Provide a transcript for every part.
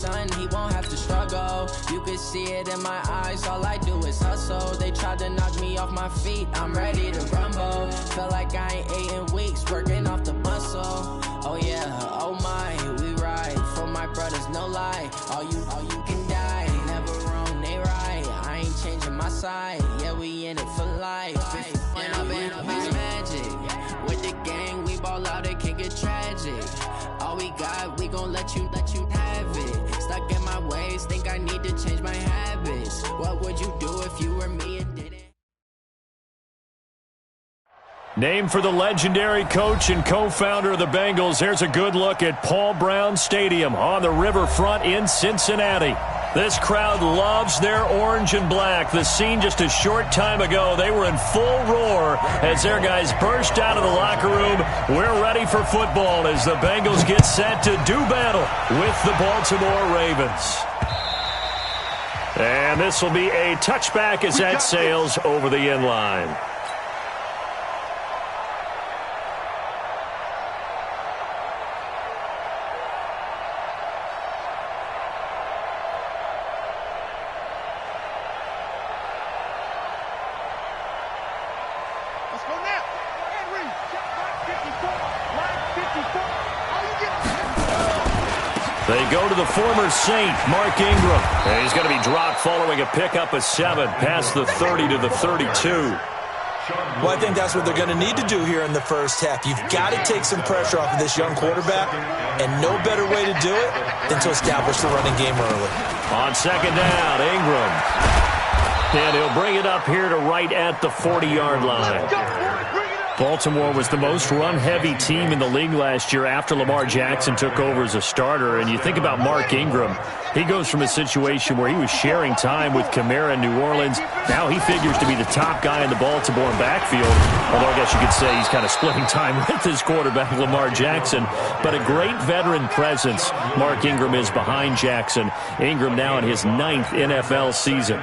He won't have to struggle. You can see it in my eyes. All I do is hustle. They tried to knock me off my feet. I'm ready to rumble. Feel like I ain't ate in weeks, working off the muscle. Oh yeah, oh my, we ride for my brothers, no lie. All you can die. Never wrong, they right. I ain't changing my side. Yeah, we in it for life. When I've been up is magic. With the gang, we ball out. It can get tragic. All we got, we gon' let you have it. Stuck in my ways, think I need to change my habits. What would you do if you were me and didn't? Named for the legendary coach and co-founder of the Bengals, here's a good look at Paul Brown Stadium on the riverfront in Cincinnati. This crowd loves their orange and black. The scene just a short time ago, they were in full roar as their guys burst out of the locker room. We're ready for football as the Bengals get set to do battle with the Baltimore Ravens. And this will be a touchback as that sails over the end line. They go to the former Saint, Mark Ingram. And he's going to be dropped following a pickup of 7 past the 30 to the 32. Well, I think that's what they're going to need to do here in the first half. You've got to take some pressure off of this young quarterback, and no better way to do it than to establish the running game early. On second down, Ingram. And he'll bring it up here to right at the 40-yard line. Baltimore was the most run-heavy team in the league last year after Lamar Jackson took over as a starter. And you think about Mark Ingram, he goes from a situation where he was sharing time with Kamara in New Orleans. Now he figures to be the top guy in the Baltimore backfield, although I guess you could say he's kind of splitting time with his quarterback, Lamar Jackson. But a great veteran presence Mark Ingram is behind Jackson. Ingram now in his 9th NFL season.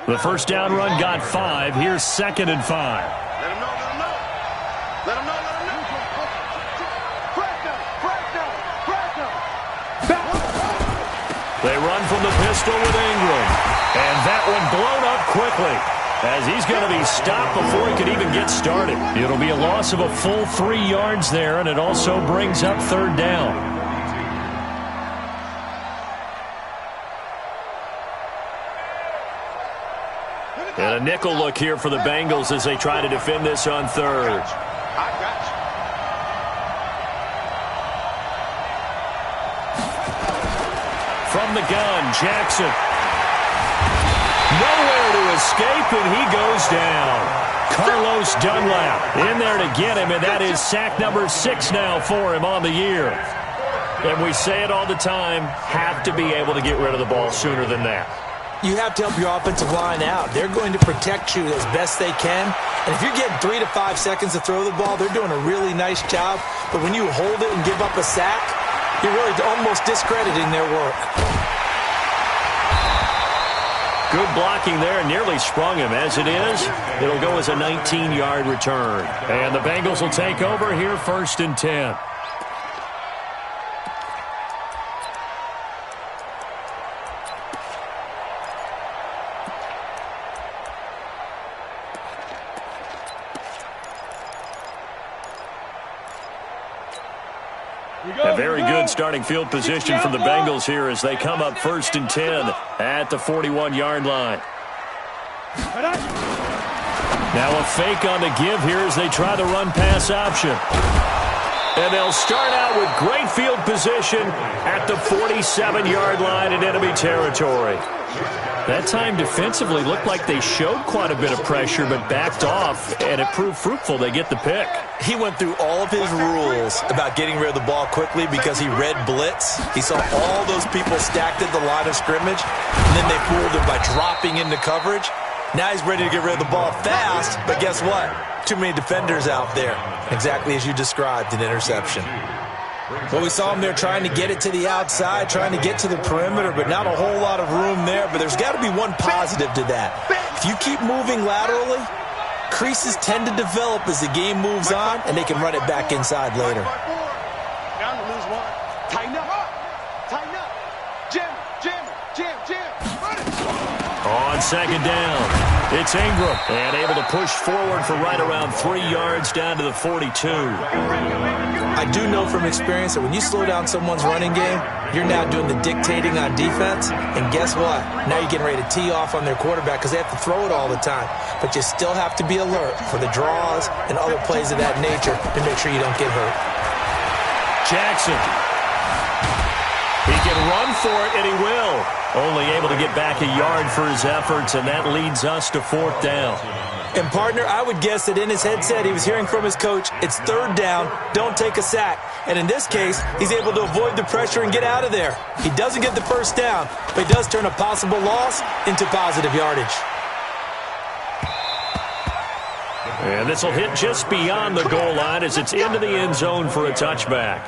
The first down run got 5. Here's 2nd and 5. Let him know. They run from the pistol with Ingram. And that one blown up quickly as he's going to be stopped before he could even get started. It'll be a loss of a full 3 yards there, and it also brings up 3rd down. And a nickel look here for the Bengals as they try to defend this on 3rd. From the gun, Jackson. Nowhere to escape, and he goes down. Carlos Dunlap in there to get him, and that is sack number 6 now for him on the year. And we say it all the time, have to be able to get rid of the ball sooner than that. You have to help your offensive line out. They're going to protect you as best they can. And if you're getting 3 to 5 seconds to throw the ball, they're doing a really nice job. But when you hold it and give up a sack, you're really almost discrediting their work. Good blocking there, nearly sprung him. As it is, it'll go as a 19-yard return. And the Bengals will take over here 1st and 10. A very good starting field position from the Bengals here as they come up 1st and 10 at the 41-yard line. Now a fake on the give here as they try the run-pass option. And they'll start out with great field position at the 47-yard line in enemy territory. That time defensively looked like they showed quite a bit of pressure but backed off, and it proved fruitful. They get the pick. He went through all of his rules about getting rid of the ball quickly because he read blitz. He saw all those people stacked at the line of scrimmage, and then they fooled him by dropping into coverage. Now he's ready to get rid of the ball fast, but guess what? Too many defenders out there. Exactly as you described, an interception. Well, we saw him there trying to get it to the outside, trying to get to the perimeter, but not a whole lot of room there. But there's got to be one positive to that. If you keep moving laterally, creases tend to develop as the game moves on, and they can run it back inside later. Down to lose one. Tighten up. Tighten up. On second down, it's Ingram, and able to push forward for right around 3 yards down to the 42. I do know from experience that when you slow down someone's running game, you're now doing the dictating on defense, and guess what? Now you're getting ready to tee off on their quarterback because they have to throw it all the time. But you still have to be alert for the draws and other plays of that nature to make sure you don't get hurt. Jackson. He can run for it, and he will. Only able to get back a yard for his efforts, and that leads us to 4th down. And, partner, I would guess that in his headset he was hearing from his coach, it's 3rd down, don't take a sack. And in this case, he's able to avoid the pressure and get out of there. He doesn't get the 1st down, but he does turn a possible loss into positive yardage. And this will hit just beyond the goal line as it's into the end zone for a touchback.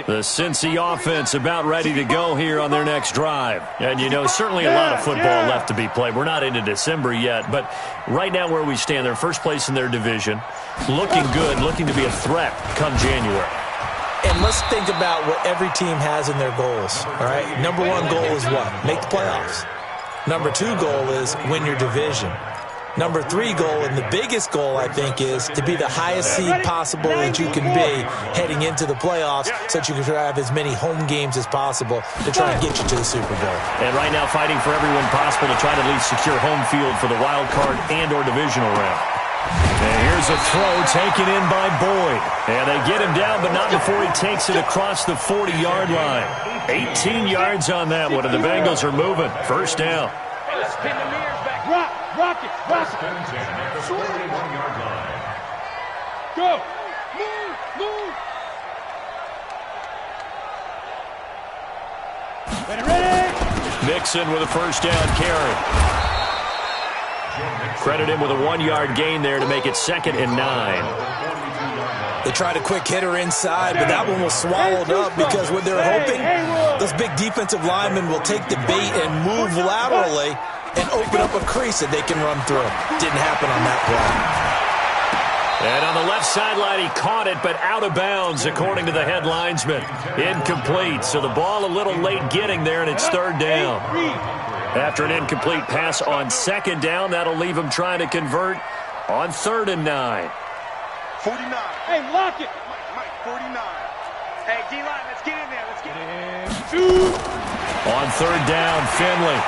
The Cincy offense about ready to go here on their next drive. And, you know, certainly a lot of football left to be played. We're not into December yet, but right now where we stand, they're first place in their division, looking good, looking to be a threat come January. And let's think about what every team has in their goals, all right? Number 1 goal is what? Make the playoffs. Number 2 goal is win your division. Number 3 goal, and the biggest goal, I think, is to be the highest seed possible that you can be heading into the playoffs so that you can have as many home games as possible to try and get you to the Super Bowl. And right now fighting for everyone possible to try to at least secure home field for the wild card and or divisional round. And here's a throw taken in by Boyd. And they get him down, but not before he takes it across the 40-yard line. 18 yards on that one, and the Bengals are moving. 1st down. Rock it. Go. Move. Ready. Mixon with a 1st down carry. Credit him with a 1-yard gain there to make it 2nd and 9. They tried a quick hitter inside, but that one was swallowed up because what they're hoping, those big defensive linemen will take the bait and move laterally and open up a crease that they can run through. Didn't happen on that play. And on the left sideline, he caught it, but out of bounds, according to the head linesman. Incomplete, so the ball a little late getting there, and it's 3rd down. After an incomplete pass on 2nd down, that'll leave him trying to convert on 3rd and 9. 49. Hey, lock it. Mike, 49. Hey, D-line, let's get in there. Let's get in. On 3rd down, Finley.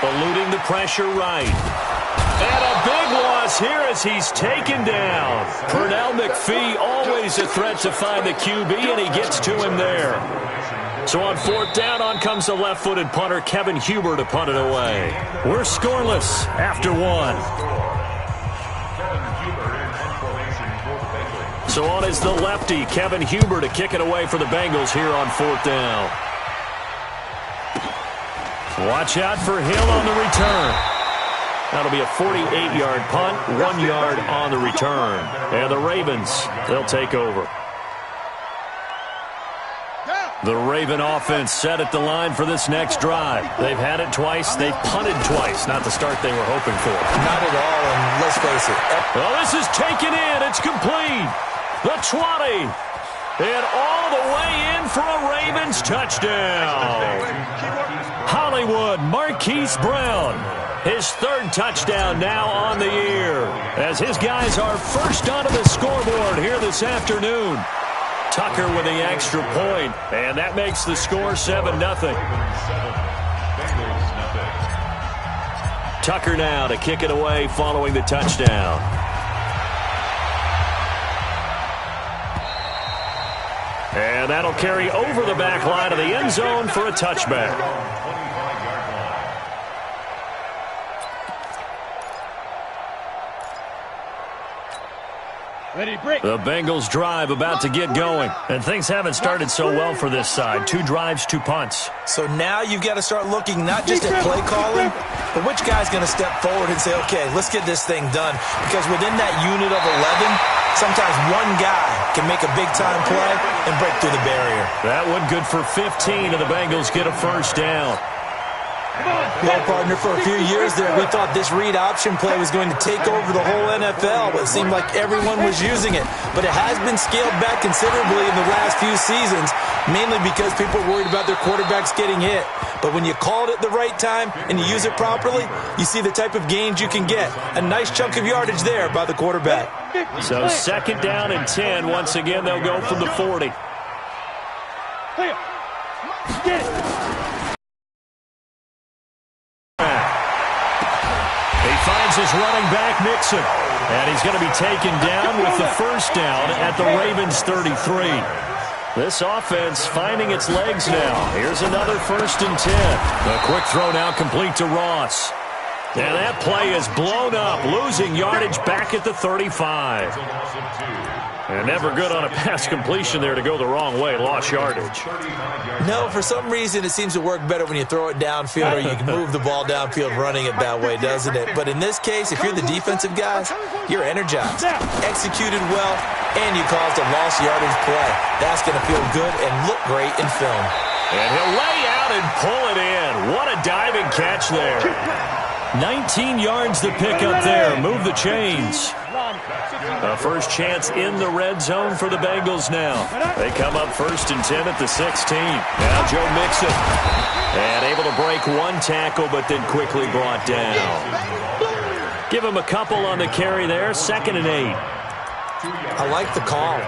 Eluding the pressure right. And a big loss here as he's taken down. Pernell McPhee, always a threat to find the QB, and he gets to him there. So on 4th down, on comes the left-footed punter, Kevin Huber, to punt it away. We're scoreless after 1. So on is the lefty, Kevin Huber, to kick it away for the Bengals here on 4th down. Watch out for Hill on the return. That'll be a 48-yard punt, 1 yard on the return. And the Ravens, they'll take over. The Raven offense set at the line for this next drive. They've had it twice. They've punted twice. Not the start they were hoping for. Not at all, and let's face it. Well, this is taken in. It's complete. The 20. And all the way in for a Ravens touchdown. Hollywood Marquise Brown. His 3rd touchdown now on the year. As his guys are first onto the scoreboard here this afternoon. Tucker with the extra point, and that makes the score 7-0. Tucker now to kick it away following the touchdown. And that'll carry over the back line of the end zone for a touchback. The Bengals drive about to get going. And things haven't started so well for this side. 2 drives, 2 punts. So now you've got to start looking not just at play calling, but which guy's going to step forward and say, okay, let's get this thing done. Because within that unit of 11, sometimes one guy can make a big-time play and break through the barrier. That one good for 15, and the Bengals get a first down. Well, partner, for a few years there, we thought this read option play was going to take over the whole NFL, but it seemed like everyone was using it. But it has been scaled back considerably in the last few seasons, mainly because people are worried about their quarterbacks getting hit. But when you call it at the right time and you use it properly, you see the type of gains you can get. A nice chunk of yardage there by the quarterback. So 2nd down and 10. Once again, they'll go from the 40. Get it. Finds his running back, Mixon. And he's going to be taken down with the first down at the Ravens' 33. This offense finding its legs now. Here's another 1st and 10. A quick throw now complete to Ross. And that play is blown up, losing yardage back at the 35. And never good on a pass completion there to go the wrong way. Lost yardage. No, for some reason it seems to work better when you throw it downfield or you can move the ball downfield running it that way, doesn't it? But in this case, if you're the defensive guys, you're energized, executed well, and you caused a lost yardage play. That's going to feel good and look great in film. And he'll lay out and pull it in. What a diving catch there. 19 yards to pick up there. Move the chains. A first chance in the red zone for the Bengals now. They come up 1st and 10 at the 16. Now Joe Mixon. And able to break 1 tackle, but then quickly brought down. Give him a couple on the carry there. 2nd and 8. I like the call.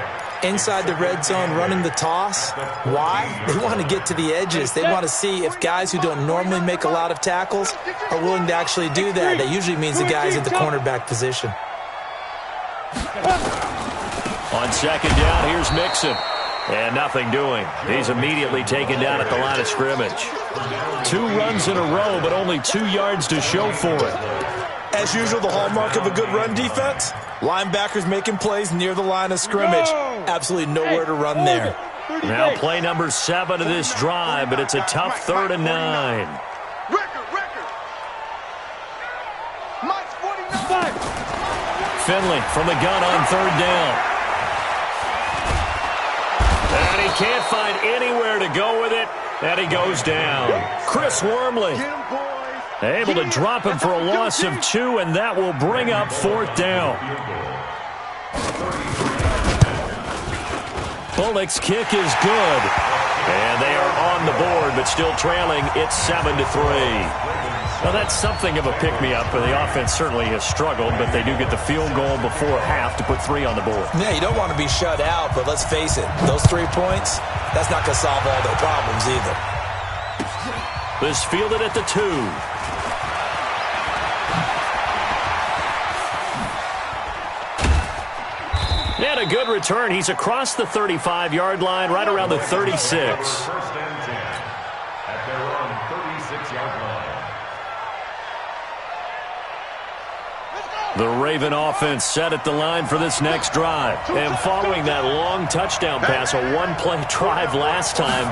Inside the red zone running the toss. Why? They want to get to the edges. They want to see if guys who don't normally make a lot of tackles are willing to actually do that. That usually means the guys at the cornerback position. On 2nd down, here's Mixon. And nothing doing. He's immediately taken down at the line of scrimmage. 2 runs in a row, but only 2 yards to show for it. As usual, the hallmark of a good run defense, linebackers making plays near the line of scrimmage. Absolutely nowhere to run there. Now play number 7 of this drive, but it's a tough 3rd and 9. Finley from the gun on 3rd down. And he can't find anywhere to go with it, and he goes down. Chris Wormley able to drop him for a loss of 2, and that will bring up 4th down. Bullock's kick is good, and they are on the board, but still trailing. It's 7-3. Well, that's something of a pick-me-up, and the offense certainly has struggled, but they do get the field goal before half to put 3 on the board. Yeah, you don't want to be shut out, but let's face it, those 3 points, that's not going to solve all their problems either. This fielded at the 2. And a good return. He's across the 35-yard line, right around the 36. The Raven offense set at the line for this next drive. And following that long touchdown pass, a 1-play drive last time,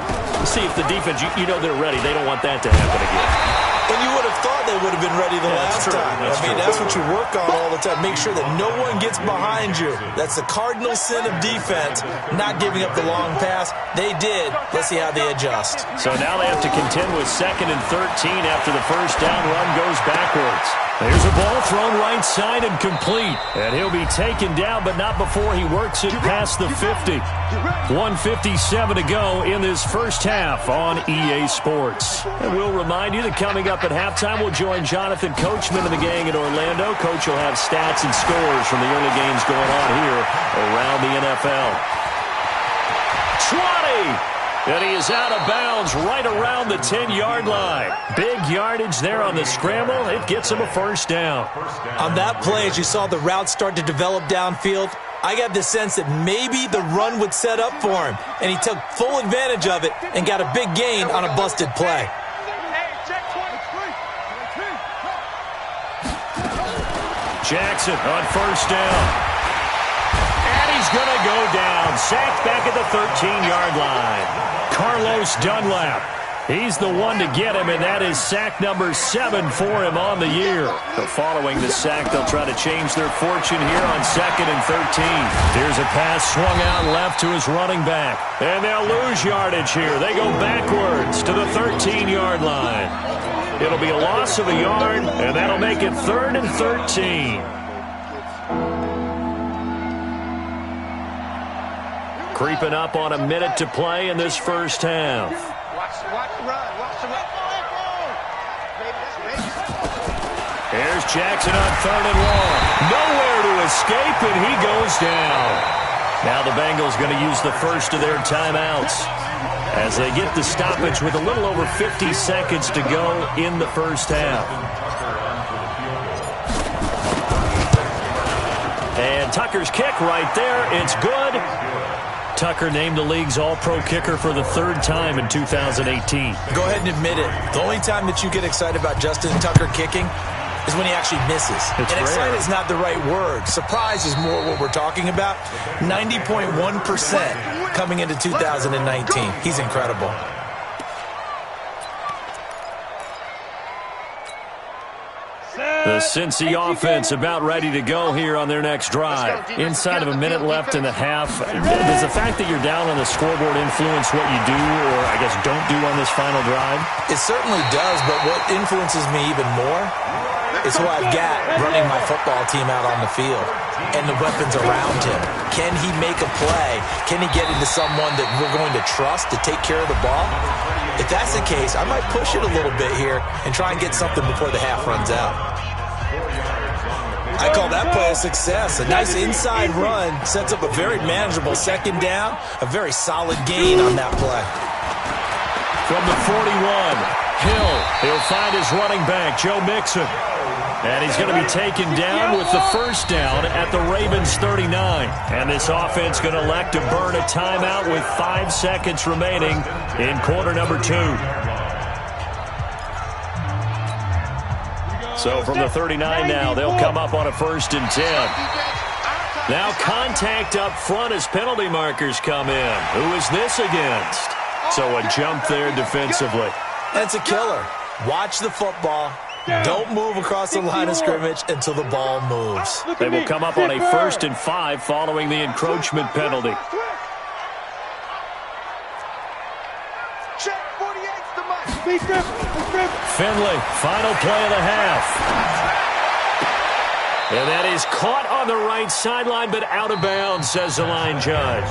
see if the defense, you know they're ready. They don't want that to happen again. And you would have thought they would have been ready the last time. That's what you work on all the time. Make sure that no one gets behind you. That's the cardinal sin of defense, not giving up the long pass. They did. Let's see how they adjust. So now they have to contend with 2nd and 13 after the first down run goes backwards. There's a ball thrown right side and complete. And he'll be taken down, but not before he works it past the 50. 1:57 to go in this first half on EA Sports. And we'll remind you that coming up at halftime, we'll join Jonathan Coachman and the gang in Orlando. Coach will have stats and scores from the early games going on here around the NFL. 20! And he is out of bounds right around the 10-yard line. Big yardage there on the scramble. It gets him a first down. On that play, as you saw the route start to develop downfield, I got the sense that maybe the run would set up for him. And he took full advantage of it and got a big gain on a busted play. Jackson on first down. is going to go down. Sacked back at the 13-yard line. Carlos Dunlap. He's the one to get him, and that is sack number 7 for him on the year. But following the sack, they'll try to change their fortune here on 2nd and 13. Here's a pass swung out left to his running back. And they'll lose yardage here. They go backwards to the 13-yard line. It'll be a loss of a yard, and that'll make it 3rd and 13. Creeping up on a minute to play in this first half. Watch the run. Watch the run. Here's Jackson on 3rd and long. Nowhere to escape, and he goes down. Now the Bengals going to use the first of their timeouts as they get the stoppage with a little over 50 seconds to go in the first half. And Tucker's kick right there. It's good. Tucker named the league's all-pro kicker for the 3rd time in 2018. Go ahead and admit it. The only time that you get excited about Justin Tucker kicking is when he actually misses. It's and rare. excited is not the right word. Surprise is more what we're talking about. 90.1% coming into 2019. He's incredible. The Cincy offense about ready to go here on their next drive. Inside of a minute left in the half. Does the fact that you're down on the scoreboard influence what you do, or I guess don't do on this final drive? It certainly does, but what influences me even more is who I've got running my football team out on the field and the weapons around him. Can he make a play? Can he get into someone that we're going to trust to take care of the ball? If that's the case, I might push it a little bit here and try and get something before the half runs out. I call that play a success. A nice inside run sets up a very manageable 2nd down, a very solid gain on that play. From the 41, Hill. He'll find his running back, Joe Mixon. And he's going to be taken down with the 1st down at the Ravens 39. And this offense going to elect to burn a timeout with 5 seconds remaining in quarter number 2. So from the 39 now, they'll come up on a 1st and 10. Now contact up front as penalty markers come in. Who is this against? So a jump there defensively. That's a killer. Watch the football. Don't move across the line of scrimmage until the ball moves. They will come up on a 1st and 5 following the encroachment penalty. Check 48's the mic. Finley, final play of the half. And that is caught on the right sideline, but out of bounds, says the line judge.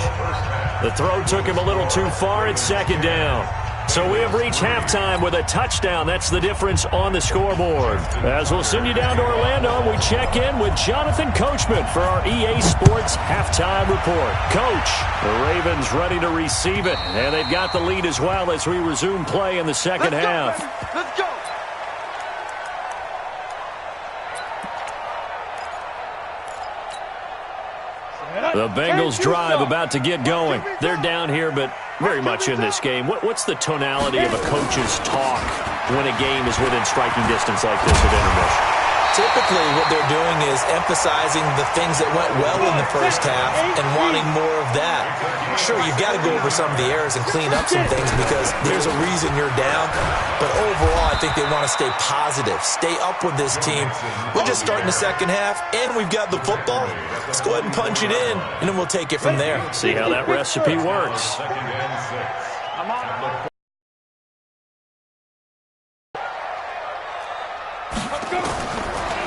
The throw took him a little too far. It's 2nd down. So we have reached halftime with a touchdown. That's the difference on the scoreboard. As we'll send you down to Orlando, we check in with Jonathan Coachman for our EA Sports Halftime Report. Coach, the Ravens ready to receive it, and they've got the lead as well as we resume play in the second half. Let's go. The Bengals drive about to get going. They're down here, but very much in this game. What's the tonality of a coach's talk when a game is within striking distance like this at intermission? Typically, what they're doing is emphasizing the things that went well in the first half and wanting more of that. Sure, you've got to go over some of the errors and clean up some things because there's a reason you're down. But overall, I think they want to stay positive, stay up with this team. We're just starting the second half, and we've got the football. Let's go ahead and punch it in, and then we'll take it from there. See how that recipe works.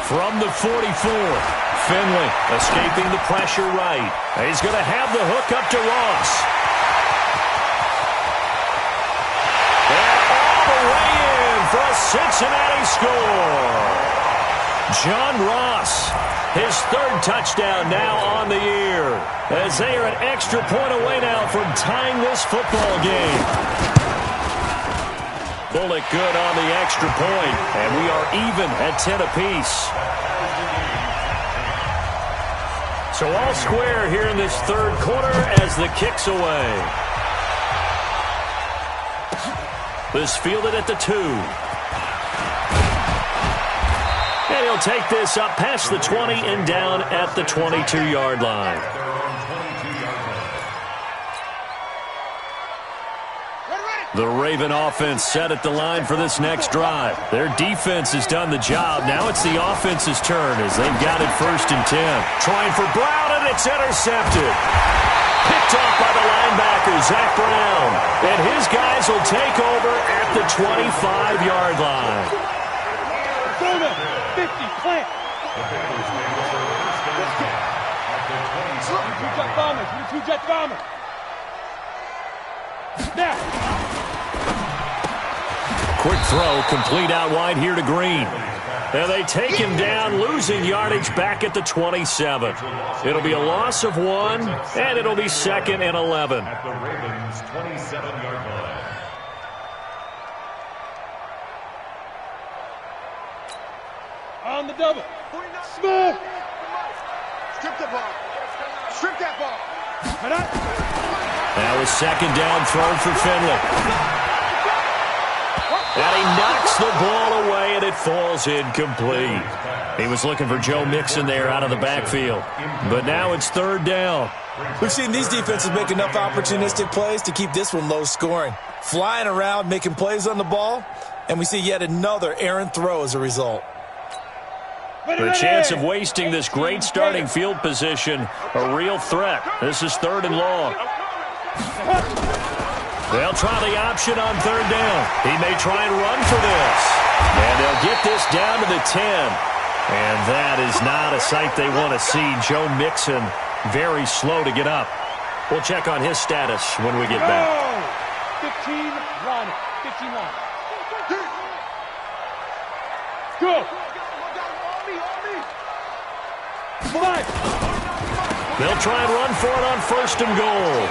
From the 44, Finley escaping the pressure right. He's going to have the hook up to Ross. And all the way in for a Cincinnati score. John Ross, his 3rd touchdown now on the year, as they are an extra point away now from tying this football game. Bullock good on the extra point, and we are even at 10 apiece. So all square here in this 3rd quarter as the kick's away. This fielded at the 2. And he'll take this up past the 20 and down at the 22-yard line. The Raven offense set at the line for this next drive. Their defense has done the job. Now it's the offense's turn as they've got it 1st and 10. Trying for Brown, and it's intercepted. Picked off by the linebacker, Zach Brown. And his guys will take over at the 25-yard line. 50, plant. Two-jet bombers. Two-jet bombers. Now. Quick throw, complete out wide here to Green. And they take him down, losing yardage back at the 27. It'll be a loss of 1, and it'll be 2nd and 11. At the Ravens' 27-yard line. On the double. Smooth. Strip the ball. Strip that ball. That was 2nd down throw for Finley. And he knocks the ball away, and it falls incomplete. He was looking for Joe Mixon there out of the backfield. But now it's 3rd down. We've seen these defenses make enough opportunistic plays to keep this one low scoring. Flying around, making plays on the ball, and we see yet another errant throw as a result. The chance of wasting this great starting field position, a real threat. This is 3rd and long. They'll try the option on 3rd down. He may try and run for this. And they'll get this down to the 10. And that is not a sight they want to see. Joe Mixon very slow to get up. We'll check on his status when we get back. 15 line. 15 line. Go. 5. They'll try and run for it on 1st and goal.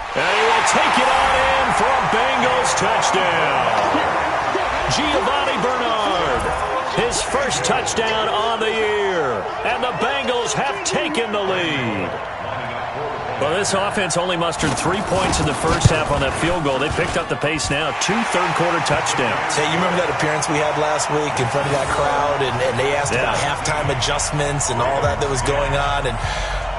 And he will take it on in for a Bengals touchdown. Giovanni Bernard, his first touchdown on the year. And the Bengals have taken the lead. Well, this offense only mustered 3 points in the first half on that field goal. They picked up the pace now. 2 third-quarter touchdowns. Hey, you remember that appearance we had last week in front of that crowd, and they asked about halftime adjustments and all that was going on, and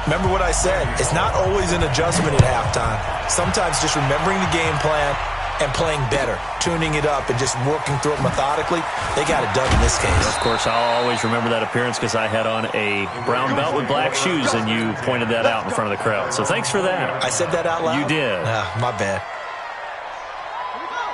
remember what I said. It's not always an adjustment at halftime. Sometimes just remembering the game plan and playing better, tuning it up and just working through it methodically. They got it done in this case. Of course, I'll always remember that appearance because I had on a brown belt with black shoes, and you pointed that out in front of the crowd. So thanks for that. I said that out loud? You did. My bad.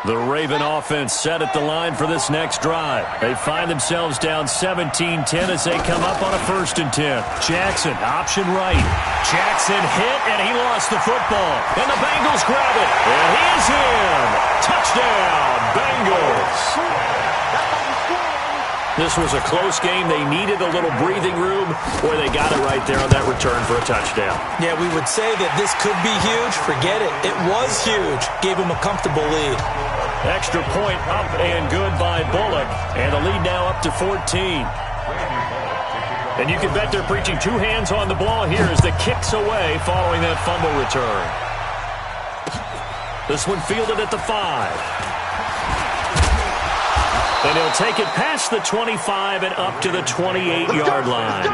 The Raven offense set at the line for this next drive. They find themselves down 17-10 as they come up on a 1st and 10. Jackson, option right. Jackson hit, and he lost the football. And the Bengals grab it. And he is in. Touchdown, Bengals. This was a close game. They needed a little breathing room. Boy, they got it right there on that return for a touchdown. Yeah, we would say that this could be huge. Forget it. It was huge. Gave him a comfortable lead. Extra point up and good by Bullock. And the lead now up to 14. And you can bet they're preaching 2 hands on the ball here as the kick's away following that fumble return. This one fielded at the 5. And he'll take it past the 25 and up to the 28-yard line.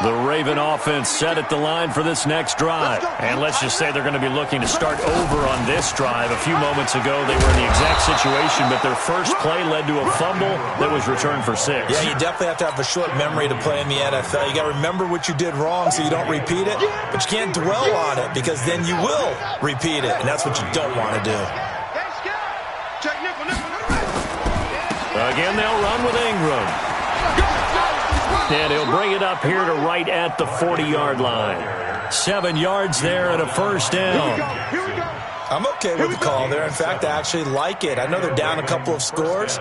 The Raven offense set at the line for this next drive. And let's just say they're going to be looking to start over on this drive. A few moments ago, they were in the exact situation, but their first play led to a fumble that was returned for 6. Yeah, you definitely have to have a short memory to play in the NFL. You got to remember what you did wrong so you don't repeat it, but you can't dwell on it because then you will repeat it, and that's what you don't want to do. Again, they'll run with Ingram. And he'll bring it up here to right at the 40-yard line. 7 yards there and a 1st down. I'm okay with the call there. In fact, I actually like it. I know they're down a couple of scores,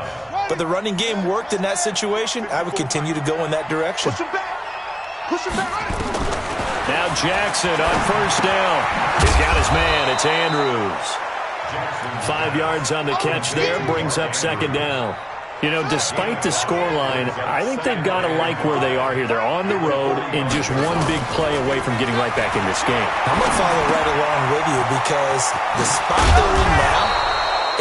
but the running game worked in that situation. I would continue to go in that direction. Now Jackson on 1st down. He's got his man. It's Andrews. 5 yards on the catch there. Brings up 2nd down. You know, despite the scoreline, I think they've got to like where they are here. They're on the road and just one big play away from getting right back in this game. I'm going to follow right along with you because the spot they're in now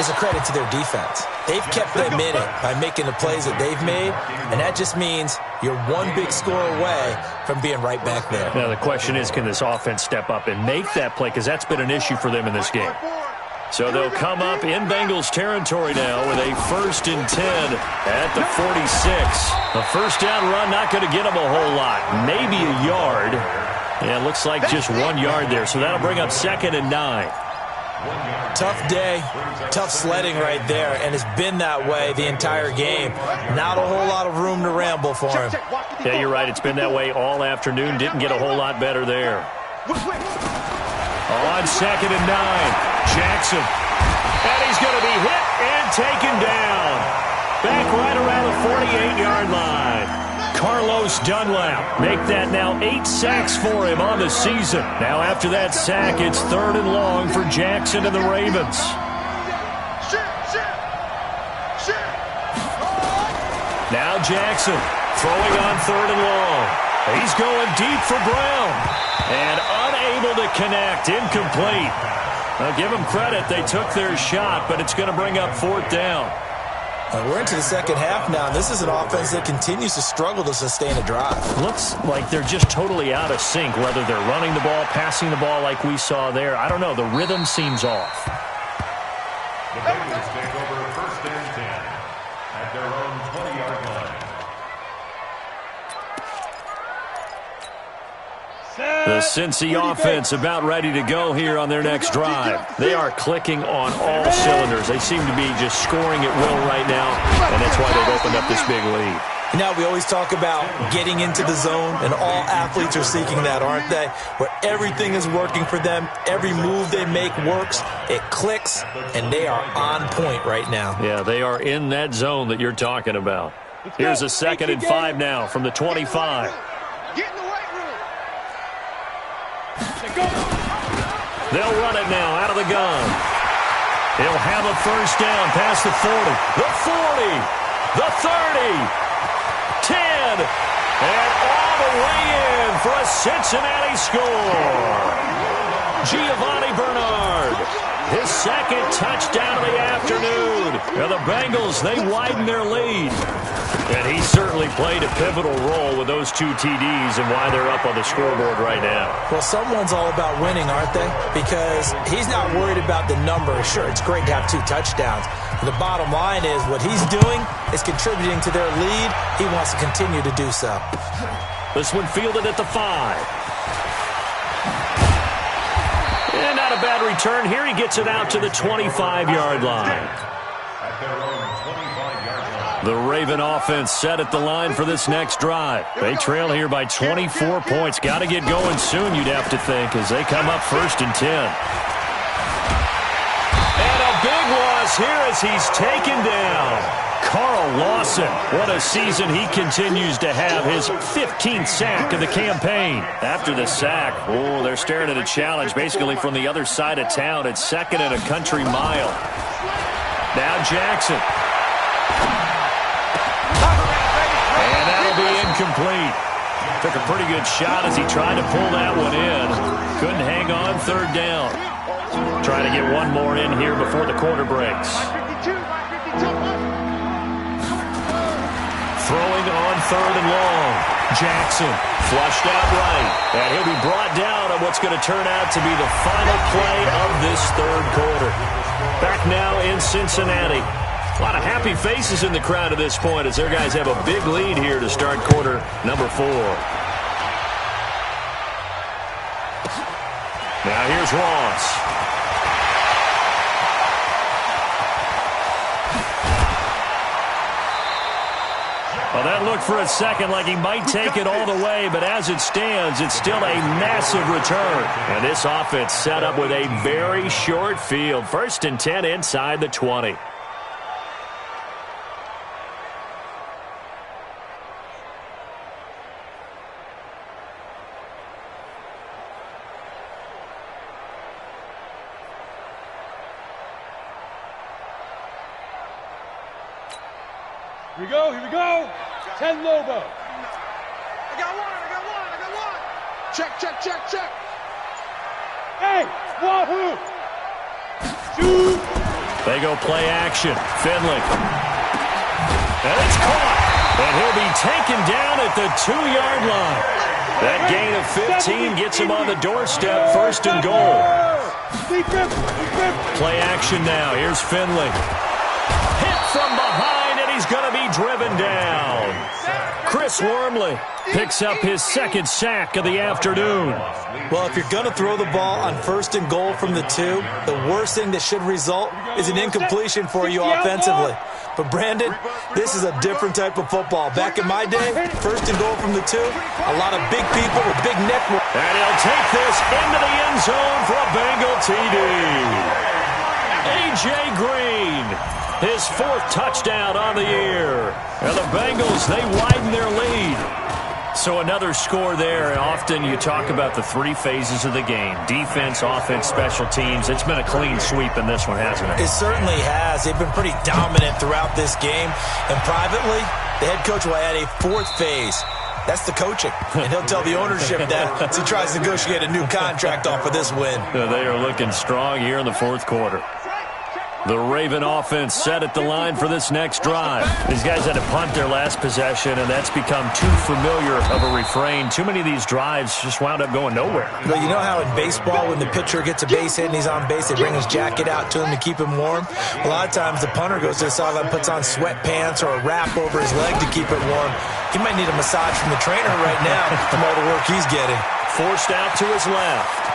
is a credit to their defense. They've kept them in it by making the plays that they've made, and that just means you're one big score away from being right back there. Now, the question is, can this offense step up and make that play? Because that's been an issue for them in this game. So they'll come up in Bengals territory now with a 1st and 10 at the 46. A first down run, not going to get them a whole lot. Maybe a yard. Yeah, it looks like just 1 yard there. So that'll bring up 2nd and 9. Tough day, tough sledding right there, and it's been that way the entire game. Not a whole lot of room to ramble for him. Yeah, you're right. It's been that way all afternoon. Didn't get a whole lot better there. On 2nd and 9. Jackson. And he's going to be hit and taken down. Back right around the 48-yard line. Carlos Dunlap. Make that now 8 sacks for him on the season. Now after that sack, it's 3rd and long for Jackson and the Ravens. Now Jackson throwing on 3rd and long. He's going deep for Brown. And unable to connect. Incomplete. Now give them credit. They took their shot, but it's going to bring up 4th down. We're into the second half now, and this is an offense that continues to struggle to sustain a drive. Looks like they're just totally out of sync, whether they're running the ball, passing the ball like we saw there. I don't know. The rhythm seems off. The Bengals take over 1st and 10 at their own 20-yard line. The Cincy offense about ready to go here on their next drive. They are clicking on all cylinders. They seem to be just scoring at will right now, and that's why they've opened up this big lead. Now, we always talk about getting into the zone, and all athletes are seeking that, aren't they? Where everything is working for them, every move they make works, it clicks, and they are on point right now. Yeah, they are in that zone that you're talking about. Here's a 2nd and 5 now from the 25. Get in the weight room. They'll run it now out of the gun. He'll have a first down past the 40, the 40, the 30, 10, and all the way in for a Cincinnati score. Giovanni Bernard, his 2nd touchdown of the afternoon. And the Bengals, they widen their lead. And he certainly played a pivotal role with those 2 TDs and why they're up on the scoreboard right now. Well, someone's all about winning, aren't they? Because he's not worried about the number. Sure, it's great to have 2 touchdowns. But the bottom line is what he's doing is contributing to their lead. He wants to continue to do so. This one fielded at the 5. And not a bad return. Here he gets it out to the 25-yard line. At their own 25-yard line. The Raven offense set at the line for this next drive. They trail here by 24 points. Got to get going soon, you'd have to think, as they come up 1st and 10. And a big loss here as he's taken down. Carl Lawson, what a season he continues to have, his 15th sack of the campaign. After the sack, oh, they're staring at a challenge basically from the other side of town. It's 2nd and a country mile. Now Jackson. And that'll be incomplete. Took a pretty good shot as he tried to pull that one in. Couldn't hang on 3rd down. Trying to get one more in here before the quarter breaks. Throwing on 3rd and long. Jackson flushed out right. And he'll be brought down on what's going to turn out to be the final play of this 3rd quarter. Back now in Cincinnati. A lot of happy faces in the crowd at this point as their guys have a big lead here to start quarter number 4. Now here's Ross. Well, that looked for a second like he might take it all the way, but as it stands, it's still a massive return. And this offense set up with a very short field. 1st and 10 inside the 20. Here we go, here we go. 10 Lobo. I got one. Check. Hey, Wahoo! 2. They go play action. Finley. And it's caught. And he'll be taken down at the 2-yard line. That gain of 15 gets him on the doorstep, 1st and goal. Play action now. Here's Finley. Hit from behind, and he's going to be driven down. Chris Wormley picks up his 2nd sack of the afternoon. Well, if you're going to throw the ball on 1st and goal from the 2, the worst thing that should result is an incompletion for you offensively. But, Brandon, this is a different type of football. Back in my day, 1st and goal from the 2, a lot of big people with big neck. And he'll take this into the end zone for a Bengal TD. A.J. Green, his 4th touchdown on the year. And the Bengals, they widen their lead. So another score there. Often you talk about the 3 phases of the game. Defense, offense, special teams. It's been a clean sweep in this one, hasn't it? It certainly has. They've been pretty dominant throughout this game. And privately, the head coach will add a 4th phase. That's the coaching. And he'll tell the ownership that as he tries to negotiate a new contract off of this win. They are looking strong here in the 4th quarter. The Raven offense set at the line for this next drive. These guys had to punt their last possession, and that's become too familiar of a refrain. Too many of these drives just wound up going nowhere. Well, you know how in baseball, when the pitcher gets a base hit and he's on base, they bring his jacket out to him to keep him warm? A lot of times the punter goes to the sideline, puts on sweatpants or a wrap over his leg to keep it warm. He might need a massage from the trainer right now from all the work he's getting. Forced out to his left.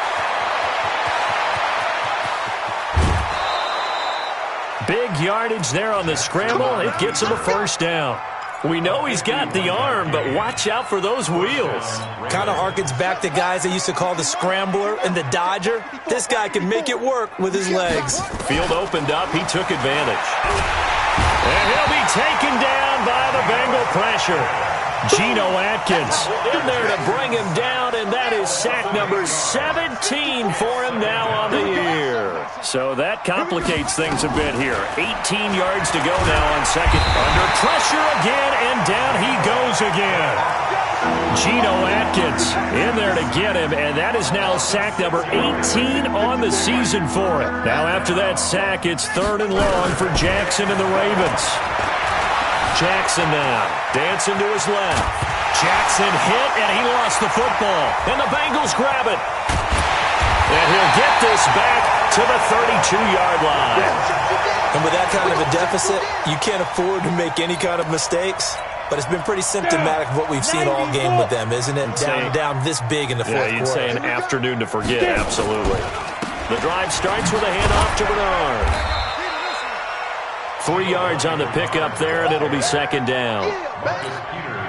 Big yardage there on the scramble. It gets him a 1st down. We know he's got the arm, but watch out for those wheels. Kind of harkens back to guys they used to call the scrambler and the dodger. This guy can make it work with his legs. Field opened up. He took advantage. And he'll be taken down by the Bengal pressure. Geno Atkins in there to bring him down, and that is sack number 17 for him now on the year. So that complicates things a bit here. 18 yards to go now on 2nd. Under pressure again, and down he goes again. Geno Atkins in there to get him, and that is now sack number 18 on the season for him. Now after that sack, it's 3rd and long for Jackson and the Ravens. Jackson now, dancing to his left. Jackson hit, and he lost the football. And the Bengals grab it. And he'll get this back to the 32-yard line. And with that kind of a deficit, you can't afford to make any kind of mistakes. But it's been pretty symptomatic of what we've seen all game with them, isn't it? Down this big in the 4th quarter. Yeah, you'd say an afternoon to forget, absolutely. The drive starts with a handoff to Bernard. 3 yards on the pickup there, and it'll be 2nd down.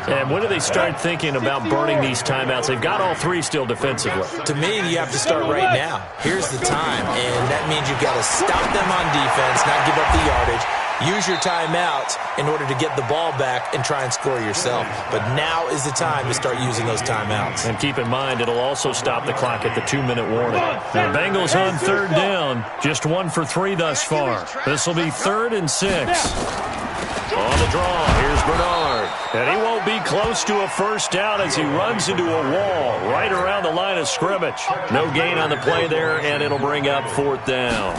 And when do they start thinking about burning these timeouts? They've got all 3 still defensively. To me, you have to start right now. Here's the time, and that means you've got to stop them on defense, not give up the yardage. Use your timeouts in order to get the ball back and try and score yourself. But now is the time to start using those timeouts. And keep in mind, it'll also stop the clock at the 2-minute warning. The Bengals on 3rd down. Just 1 for 3 thus far. This will be 3rd and 6. On the draw, here's Bernard. And he won't be close to a 1st down as he runs into a wall right around the line of scrimmage. No gain on the play there, and it'll bring up 4th down.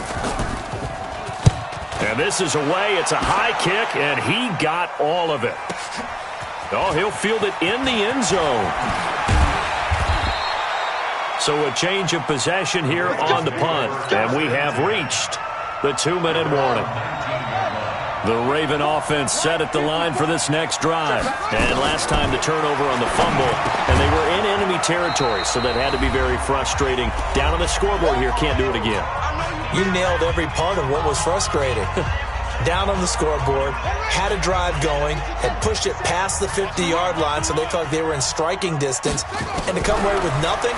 And this is away. It's a high kick, and he got all of it. Oh, he'll field it in the end zone. So a change of possession here on the punt. And we have reached the 2-minute warning. The Raven offense set at the line for this next drive. And last time the turnover on the fumble, and they were in enemy territory, so that had to be very frustrating. Down on the scoreboard here, can't do it again. You nailed every part of what was frustrating. Down on the scoreboard, had a drive going, had pushed it past the 50-yard line, so they felt like they were in striking distance, and to come away with nothing,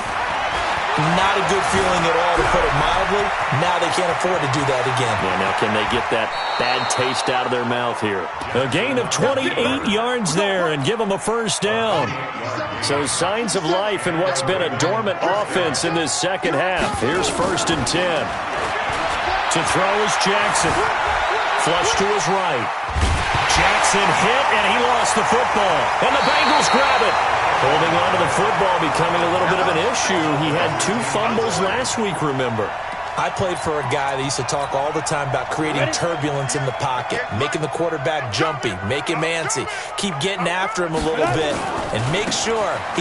not a good feeling at all, to put it mildly. Now they can't afford to do that again. Yeah, now can they get that bad taste out of their mouth here? A gain of 28 yards there and give them a 1st down. So signs of life in what's been a dormant offense in this 2nd half. Here's 1st and 10. To throw is Jackson. Flush to his right. Jackson hit, and he lost the football. And the Bengals grab it. Holding on to the football becoming a little bit of an issue. He had 2 fumbles last week, remember. I played for a guy that used to talk all the time about creating turbulence in the pocket, making the quarterback jumpy, make him antsy, keep getting after him a little bit, and make sure he